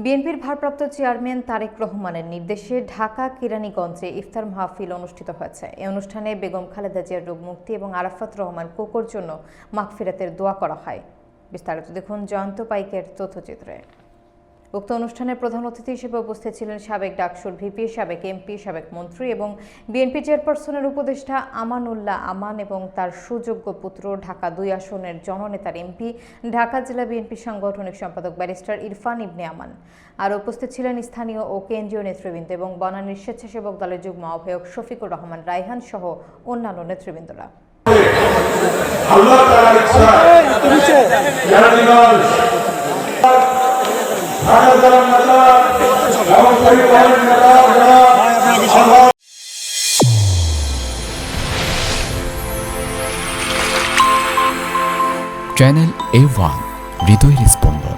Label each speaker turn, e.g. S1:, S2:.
S1: বিএনপির ভারপ্রাপ্ত চেয়ারম্যান তারেক রহমানের নির্দেশে ঢাকা কেরানীগঞ্জে ইফতার মাহফিল অনুষ্ঠিত হয়েছে। এই অনুষ্ঠানে বেগম খালেদা জিয়ার রোগ মুক্তি এবং আরাফাত রহমান কোকোর জন্য মাগফিরাতের দোয়া করা হয়। বিস্তারিত দেখুন জয়ন্ত পাইকের তথ্যচিত্রে। উক্ত অনুষ্ঠানের প্রধান অতিথি হিসেবে উপস্থিত ছিলেন সাবেক ডাকসুর ভিপি, সাবেক এমপি, সাবেক মন্ত্রী এবং বিএনপি চেয়ারপারসনের উপদেষ্টা আমানুল্লাহ আমান এবং তার সুযোগ্য পুত্র ঢাকা ২ আসনের জননেতার এমপি, ঢাকা জেলা বিএনপি সাংগঠনিক সম্পাদক ব্যারিস্টার ইরফান ইবনে আমান। আর উপস্থিত ছিলেন স্থানীয় ও কেন্দ্রীয় নেতৃবৃন্দ এবং বনানীর স্বেচ্ছাসেবক দলের যুগ্ম আহ্বায়ক শফিকুর রহমান রায়হান সহ অন্যান্য নেতৃবৃন্দরা।
S2: চ্যানেল A1 হৃদয়ের স্পন্দন।